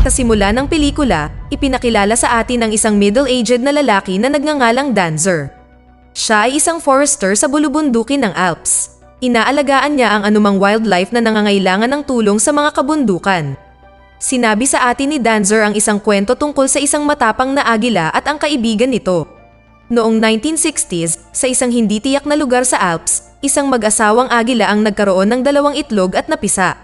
Sa simula ng pelikula, ipinakilala sa atin ang isang middle-aged na lalaki na nagngangalang Danzer. Siya ay isang forester sa bulubundukin ng Alps. Inaalagaan niya ang anumang wildlife na nangangailangan ng tulong sa mga kabundukan. Sinabi sa atin ni Danzer ang isang kwento tungkol sa isang matapang na agila at ang kaibigan nito. Noong 1960s, sa isang hindi tiyak na lugar sa Alps, isang mag-asawang agila ang nagkaroon ng 2 itlog at napisa.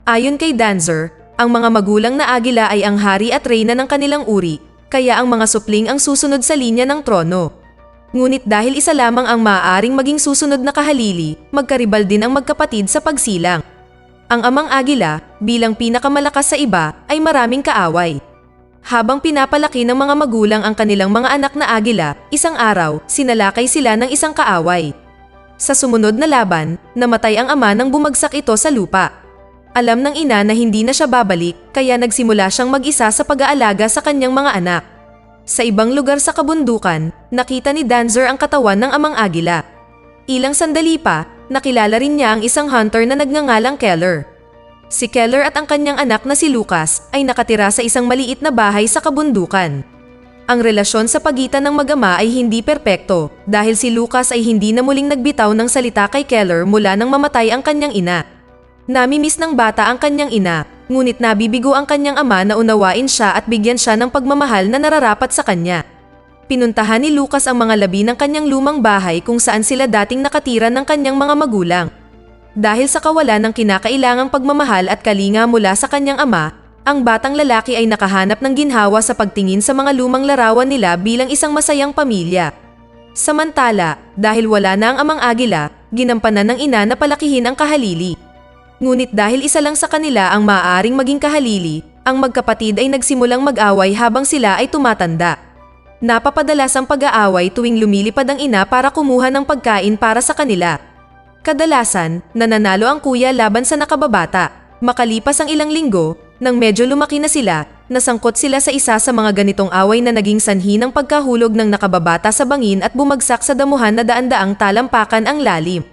Ayon kay Danzer, ang mga magulang na agila ay ang hari at reyna ng kanilang uri, kaya ang mga supling ang susunod sa linya ng trono. Ngunit dahil isa lamang ang maaaring maging susunod na kahalili, magkaribal din ang magkapatid sa pagsilang. Ang amang agila, bilang pinakamalakas sa iba, ay maraming kaaway. Habang pinapalaki ng mga magulang ang kanilang mga anak na agila, isang araw, sinalakay sila ng isang kaaway. Sa sumunod na laban, namatay ang ama nang bumagsak ito sa lupa. Alam ng ina na hindi na siya babalik, kaya nagsimula siyang mag-isa sa pag-aalaga sa kanyang mga anak. Sa ibang lugar sa kabundukan, nakita ni Danzer ang katawan ng amang agila. Ilang sandali pa, nakilala rin niya ang isang hunter na nagngangalang Keller. Si Keller at ang kanyang anak na si Lucas ay nakatira sa isang maliit na bahay sa kabundukan. Ang relasyon sa pagitan ng mag-ama ay hindi perpekto dahil si Lucas ay hindi na muling nagbitaw ng salita kay Keller mula nang mamatay ang kanyang ina. Namimiss ng bata ang kanyang ina, ngunit nabibigo ang kanyang ama na unawain siya at bigyan siya ng pagmamahal na nararapat sa kanya. Pinuntahan ni Lucas ang mga labi ng kanyang lumang bahay kung saan sila dating nakatira ng kanyang mga magulang. Dahil sa kawalan ng kinakailangang pagmamahal at kalinga mula sa kanyang ama, ang batang lalaki ay nakahanap ng ginhawa sa pagtingin sa mga lumang larawan nila bilang isang masayang pamilya. Samantala, dahil wala na ang amang agila, ginampanan ng ina na palakihin ang kahalili. Ngunit dahil isa lang sa kanila ang maaaring maging kahalili, ang magkapatid ay nagsimulang mag-away habang sila ay tumatanda. Napapadalas ang pag-aaway tuwing lumilipad ang ina para kumuha ng pagkain para sa kanila. Kadalasan, nananalo ang kuya laban sa nakababata. Makalipas ang ilang linggo, nang medyo lumaki na sila, nasangkot sila sa isa sa mga ganitong away na naging sanhi ng pagkahulog ng nakababata sa bangin at bumagsak sa damuhan na daan-daang talampakan ang lalim.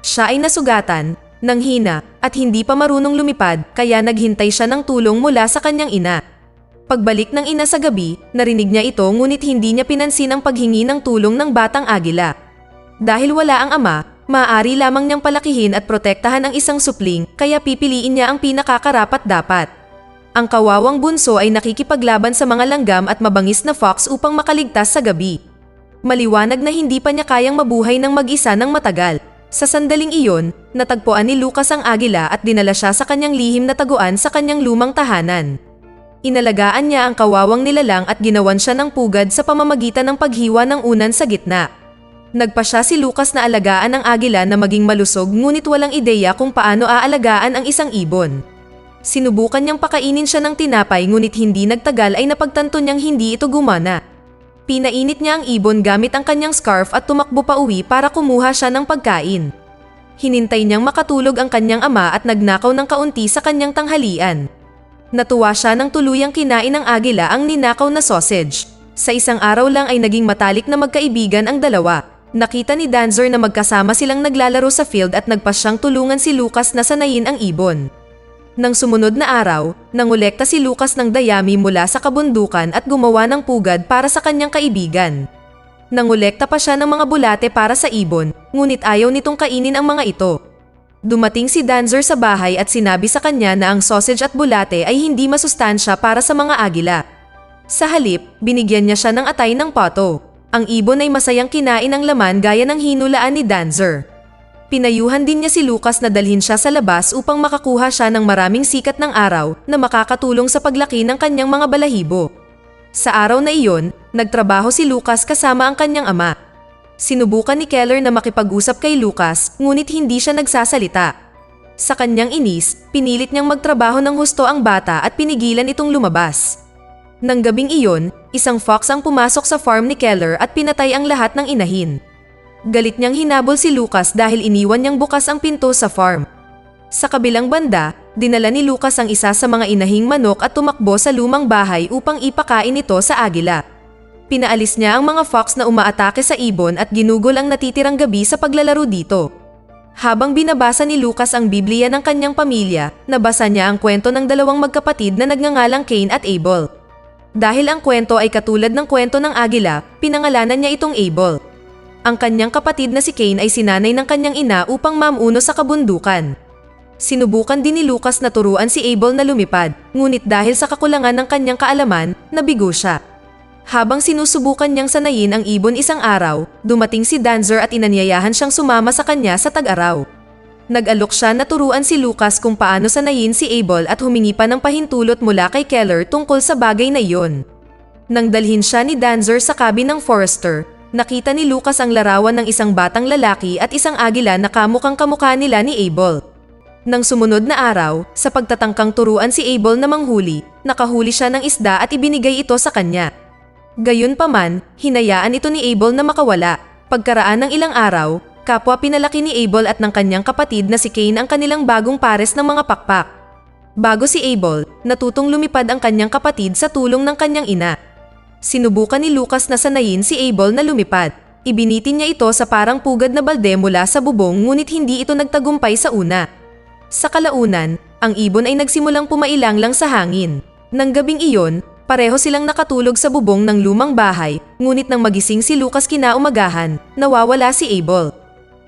Siya ay nasugatan, nanghina, at hindi pa marunong lumipad kaya naghintay siya ng tulong mula sa kanyang ina. Pagbalik ng ina sa gabi, narinig niya ito ngunit hindi niya pinansin ang paghingi ng tulong ng batang agila. Dahil wala ang ama, maaari lamang niyang palakihin at protektahan ang isang supling kaya pipiliin niya ang pinakakarapat-dapat. Ang kawawang bunso ay nakikipaglaban sa mga langgam at mabangis na fox upang makaligtas sa gabi. Maliwanag na hindi pa niya kayang mabuhay ng mag-isa ng matagal. Sa sandaling iyon, natagpuan ni Lucas ang agila at dinala siya sa kanyang lihim na taguan sa kanyang lumang tahanan. Inalagaan niya ang kawawang nilalang at ginawan siya ng pugad sa pamamagitan ng paghiwa ng unan sa gitna. Nagpasya si Lucas na alagaan ang agila na maging malusog ngunit walang ideya kung paano aalagaan ang isang ibon. Sinubukan niyang pakainin siya ng tinapay ngunit hindi nagtagal ay napagtanto niyang hindi ito gumana. Pinainit niya ang ibon gamit ang kanyang scarf at tumakbo pa uwi para kumuha siya ng pagkain. Hinintay niyang makatulog ang kanyang ama at nagnakaw ng kaunti sa kanyang tanghalian. Natuwa siya nang tuluyang kinain ng agila ang ninakaw na sausage. Sa isang araw lang ay naging matalik na magkaibigan ang dalawa. Nakita ni Danzer na magkasama silang naglalaro sa field at nagpasyang tulungan si Lucas na sanayin ang ibon. Nang sumunod na araw, nangolekta si Lucas ng dayami mula sa kabundukan at gumawa ng pugad para sa kanyang kaibigan. Nangolekta pa siya ng mga bulate para sa ibon, ngunit ayaw nitong kainin ang mga ito. Dumating si Danzer sa bahay at sinabi sa kanya na ang sausage at bulate ay hindi masustansya para sa mga agila. Sa halip, binigyan niya siya ng atay ng pato. Ang ibon ay masayang kinain ang laman gaya ng hinulaan ni Danzer. Pinayuhan din niya si Lucas na dalhin siya sa labas upang makakuha siya ng maraming sikat ng araw na makakatulong sa paglaki ng kanyang mga balahibo. Sa araw na iyon, nagtrabaho si Lucas kasama ang kanyang ama. Sinubukan ni Keller na makipag-usap kay Lucas ngunit hindi siya nagsasalita. Sa kanyang inis, pinilit niyang magtrabaho ng husto ang bata at pinigilan itong lumabas. Nang gabing iyon, isang fox ang pumasok sa farm ni Keller at pinatay ang lahat ng inahin. Galit niyang hinabol si Lucas dahil iniwan niyang bukas ang pinto sa farm. Sa kabilang banda, dinala ni Lucas ang isa sa mga inahing manok at tumakbo sa lumang bahay upang ipakain ito sa agila. Pinaalis niya ang mga fox na umaatake sa ibon at ginugol ang natitirang gabi sa paglalaro dito. Habang binabasa ni Lucas ang Biblia ng kanyang pamilya, nabasa niya ang kwento ng dalawang magkapatid na nagngangalang Cain at Abel. Dahil ang kwento ay katulad ng kwento ng agila, pinangalanan niya itong Abel. Ang kanyang kapatid na si Cain ay sinanay ng kanyang ina upang mamuno sa kabundukan. Sinubukan din ni Lucas na turuan si Abel na lumipad, ngunit dahil sa kakulangan ng kanyang kaalaman, nabigo siya. Habang sinusubukan niyang sanayin ang ibon isang araw, dumating si Dancer at inanyayahan siyang sumama sa kanya sa tag-araw. Nag-alok siya na turuan si Lucas kung paano sanayin si Abel at humingi pa ng pahintulot mula kay Keller tungkol sa bagay na iyon. Nang dalhin siya ni Dancer sa cabin ng Forester, nakita ni Lucas ang larawan ng isang batang lalaki at isang agila na kamukhang-kamukha nila ni Abel. Nang sumunod na araw, sa pagtatangkang turuan si Abel na manghuli, nakahuli siya ng isda at ibinigay ito sa kanya. Gayunpaman, hinayaan ito ni Abel na makawala. Pagkaraan ng ilang araw, kapwa pinalaki ni Abel at ng kanyang kapatid na si Cain ang kanilang bagong pares ng mga pakpak. Bago si Abel, natutong lumipad ang kanyang kapatid sa tulong ng kanyang ina. Sinubukan ni Lucas na sanayin si Abel na lumipad. Ibinitin niya ito sa parang pugad na balde mula sa bubong ngunit hindi ito nagtagumpay sa una. Sa kalaunan, ang ibon ay nagsimulang pumailang lang sa hangin. Nang gabing iyon, pareho silang nakatulog sa bubong ng lumang bahay, ngunit nang magising si Lucas kinaumagahan, nawawala si Abel.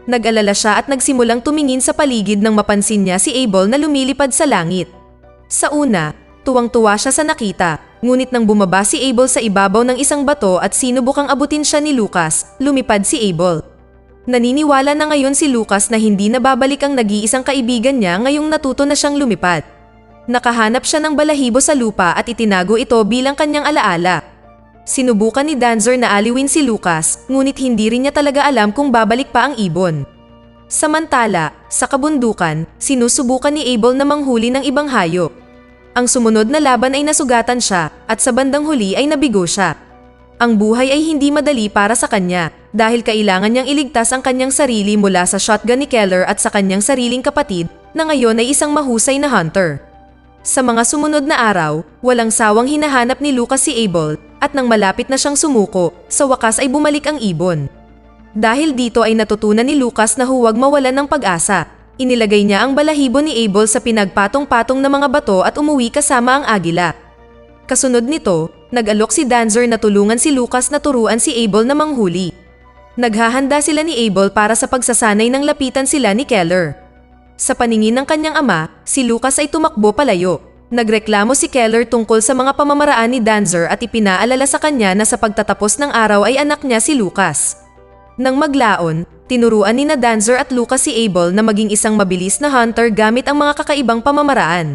Nag-alala siya at nagsimulang tumingin sa paligid nang mapansin niya si Abel na lumilipad sa langit. Sa una, tuwang-tuwa siya sa nakita, ngunit nang bumaba si Abel sa ibabaw ng isang bato at sinubukang abutin siya ni Lucas, lumipad si Abel. Naniniwala na ngayon si Lucas na hindi na babalik ang nag-iisang kaibigan niya ngayong natuto na siyang lumipad. Nakahanap siya ng balahibo sa lupa at itinago ito bilang kanyang alaala. Sinubukan ni Dancer na aliwin si Lucas, ngunit hindi rin niya talaga alam kung babalik pa ang ibon. Samantala, sa kabundukan, sinusubukan ni Abel na manghuli ng ibang hayop. Ang sumunod na laban ay nasugatan siya at sa bandang huli ay nabigo siya. Ang buhay ay hindi madali para sa kanya dahil kailangan niyang iligtas ang kanyang sarili mula sa shotgun ni Keller at sa kanyang sariling kapatid na ngayon ay isang mahusay na hunter. Sa mga sumunod na araw, walang sawang hinahanap ni Lucas si Abel at nang malapit na siyang sumuko, sa wakas ay bumalik ang ibon. Dahil dito ay natutunan ni Lucas na huwag mawalan ng pag-asa. Inilagay niya ang balahibo ni Abel sa pinagpatong-patong na mga bato at umuwi kasama ang agila. Kasunod nito, nag-alok si Dancer na tulungan si Lucas na turuan si Abel na manghuli. Naghahanda sila ni Abel para sa pagsasanay ng lapitan sila ni Keller. Sa paningin ng kanyang ama, si Lucas ay tumakbo palayo. Nagreklamo si Keller tungkol sa mga pamamaraan ni Dancer at ipinaalala sa kanya na sa pagtatapos ng araw ay anak niya si Lucas. Nang maglaon, tinuruan ni na Dancer at Lucas si Abel na maging isang mabilis na hunter gamit ang mga kakaibang pamamaraan.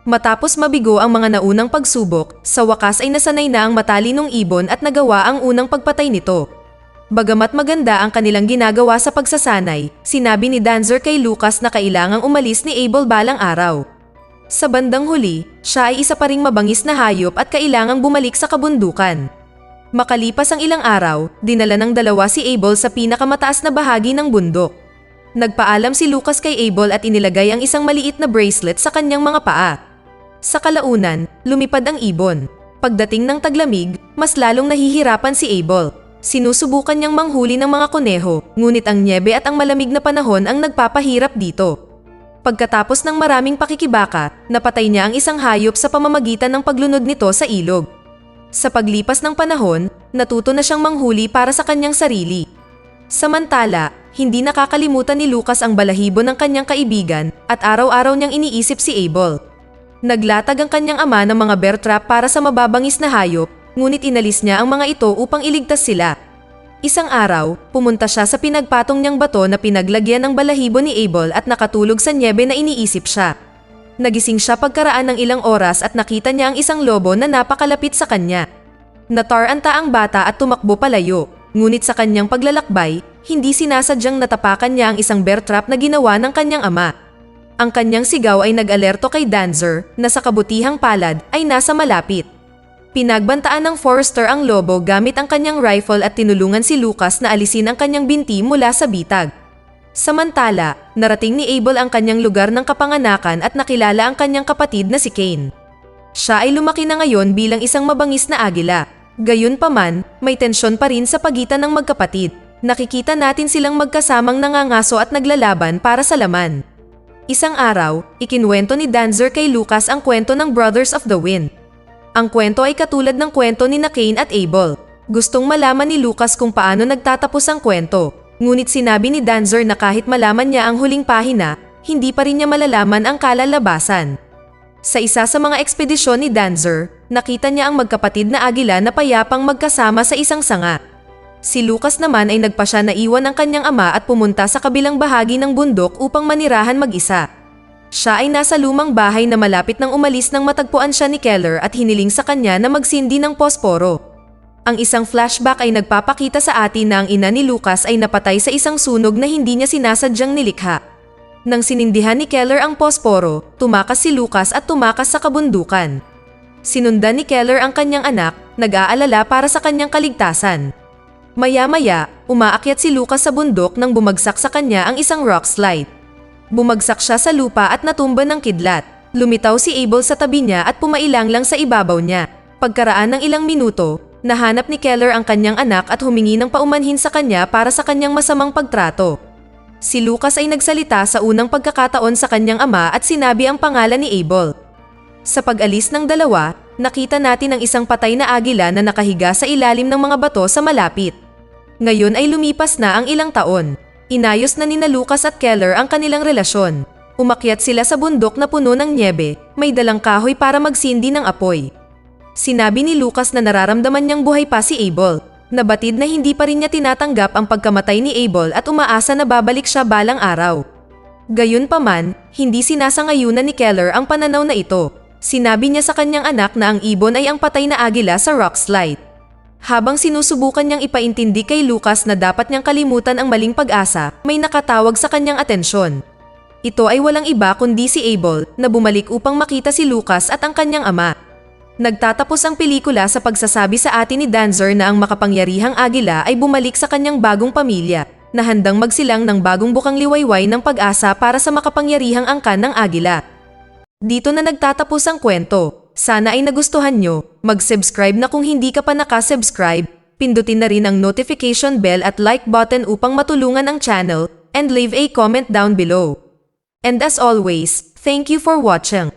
Matapos mabigo ang mga naunang pagsubok, sa wakas ay nasanay na ang matalinong ibon at nagawa ang unang pagpatay nito. Bagamat maganda ang kanilang ginagawa sa pagsasanay, sinabi ni Dancer kay Lucas na kailangang umalis ni Abel balang araw. Sa bandang huli, siya ay isa pa ring mabangis na hayop at kailangang bumalik sa kabundukan. Makalipas ang ilang araw, dinala ng dalawa si Abel sa pinakamataas na bahagi ng bundok. Nagpaalam si Lucas kay Abel at inilagay ang isang maliit na bracelet sa kanyang mga paa. Sa kalaunan, lumipad ang ibon. Pagdating ng taglamig, mas lalong nahihirapan si Abel. Sinusubukan niyang manghuli ng mga kuneho, ngunit ang nyebe at ang malamig na panahon ang nagpapahirap dito. Pagkatapos ng maraming pakikibaka, napatay niya ang isang hayop sa pamamagitan ng paglunod nito sa ilog. Sa paglipas ng panahon, natuto na siyang manghuli para sa kanyang sarili. Samantala, hindi nakakalimutan ni Lucas ang balahibo ng kanyang kaibigan at araw-araw niyang iniisip si Abel. Naglatag ang kanyang ama ng mga bear trap para sa mababangis na hayop, ngunit inalis niya ang mga ito upang iligtas sila. Isang araw, pumunta siya sa pinagpatong niyang bato na pinaglagyan ng balahibo ni Abel at nakatulog sa nyebe na iniisip siya. Nagising siya pagkaraan ng ilang oras at nakita niya ang isang lobo na napakalapit sa kanya. Nataranta ang bata at tumakbo palayo, ngunit sa kanyang paglalakbay, hindi sinasadyang natapakan niya ang isang bear trap na ginawa ng kanyang ama. Ang kanyang sigaw ay nag-alerto kay Dancer na sa kabutihang palad ay nasa malapit. Pinagbantaan ng Forester ang lobo gamit ang kanyang rifle at tinulungan si Lucas na alisin ang kanyang binti mula sa bitag. Samantala, narating ni Abel ang kanyang lugar ng kapanganakan at nakilala ang kanyang kapatid na si Cain. Siya ay lumaki na ngayon bilang isang mabangis na agila. Gayunpaman, may tensyon pa rin sa pagitan ng magkapatid. Nakikita natin silang magkasamang nangangaso at naglalaban para sa laman. Isang araw, ikinwento ni Danzer kay Lucas ang kwento ng Brothers of the Wind. Ang kwento ay katulad ng kwento ni Cain at Abel. Gustong malaman ni Lucas kung paano nagtatapos ang kwento, ngunit sinabi ni Danzer na kahit malaman niya ang huling pahina, hindi pa rin niya malalaman ang kalalabasan. Sa isa sa mga ekspedisyon ni Danzer, nakita niya ang magkapatid na agila na payapang magkasama sa isang sanga. Si Lucas naman ay nagpasya na iwan ang kanyang ama at pumunta sa kabilang bahagi ng bundok upang manirahan mag-isa. Siya ay nasa lumang bahay na malapit nang umalis nang matagpuan siya ni Keller at hiniling sa kanya na magsindi ng posporo. Ang isang flashback ay nagpapakita sa atin na ang ina ni Lucas ay napatay sa isang sunog na hindi niya sinasadyang nilikha. Nang sinindihan ni Keller ang posporo, tumakas si Lucas at tumakas sa kabundukan. Sinundan ni Keller ang kanyang anak, nag-aalala para sa kanyang kaligtasan. Maya-maya, umaakyat si Lucas sa bundok nang bumagsak sa kanya ang isang rock slide. Bumagsak siya sa lupa at natumba ng kidlat. Lumitaw si Abel sa tabi niya at pumailang lang sa ibabaw niya. Pagkaraan ng ilang minuto, nahanap ni Keller ang kanyang anak at humingi ng paumanhin sa kanya para sa kanyang masamang pagtrato. Si Lucas ay nagsalita sa unang pagkakataon sa kanyang ama at sinabi ang pangalan ni Abel. Sa pag-alis ng dalawa, nakita natin ang isang patay na agila na nakahiga sa ilalim ng mga bato sa malapit. Ngayon ay lumipas na ang ilang taon. Inayos na nina Lucas at Keller ang kanilang relasyon. Umakyat sila sa bundok na puno ng nyebe, may dalang kahoy para magsindi ng apoy. Sinabi ni Lucas na nararamdaman niyang buhay pa si Abel. Nabatid na hindi pa rin niya tinatanggap ang pagkamatay ni Abel at umaasa na babalik siya balang araw. Gayunpaman, hindi sinasangayunan ni Keller ang pananaw na ito. Sinabi niya sa kanyang anak na ang ibon ay ang patay na agila sa rock slide. Habang sinusubukan niyang ipaintindi kay Lucas na dapat niyang kalimutan ang maling pag-asa, may nakatawag sa kanyang atensyon. Ito ay walang iba kundi si Abel na bumalik upang makita si Lucas at ang kanyang ama. Nagtatapos ang pelikula sa pagsasabi sa atin ni Danzer na ang makapangyarihang agila ay bumalik sa kanyang bagong pamilya, na handang magsilang ng bagong bukang liwayway ng pag-asa para sa makapangyarihang angkan ng agila. Dito na nagtatapos ang kwento. Sana ay nagustuhan nyo. Mag-subscribe na kung hindi ka pa nakasubscribe. Pindutin na rin ang notification bell at like button upang matulungan ang channel, and leave a comment down below. And as always, thank you for watching.